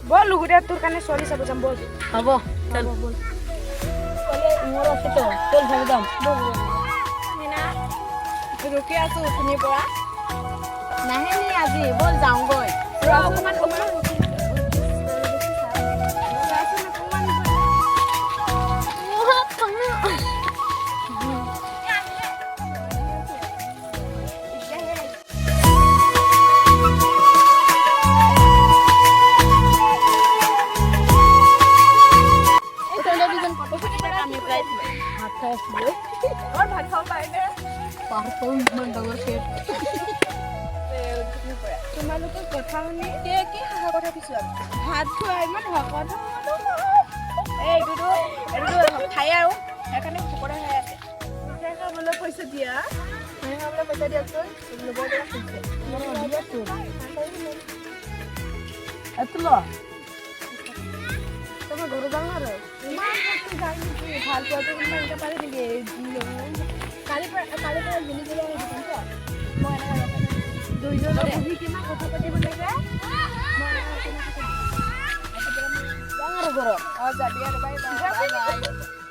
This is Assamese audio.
বল লুগুড়িয়া তোৰ কানে ছোৱালী চাব যাম বল হ'ব চল বল মোৰ আছে তো চল চাব যাম ৰখি আছো শুনি পৰা নাহে নি আজি বল যাওঁগৈ অকমান তোমালোকৰ কথা শুনি কি হাঁহৰ কথা কিছু ভাত খোৱা ইমান ভকত এইটোতো খাই আৰু সেইকাৰণে ভকতে খাই আছে খাবলৈ পইচা দিয়া খাবলৈ পইচা দিয়কচোন তোমাৰ ঘৰত যাওঁ আৰু ভাল পোৱাটো কোনোবা এনেকৈ পাৰি নেকি কালিৰ পৰা মিলি গ'লে মই দুইজনে বহি কিমান কথা পাতিব লাগে মই যাওঁ আৰু ঘৰত যাবি আৰু বাই বাই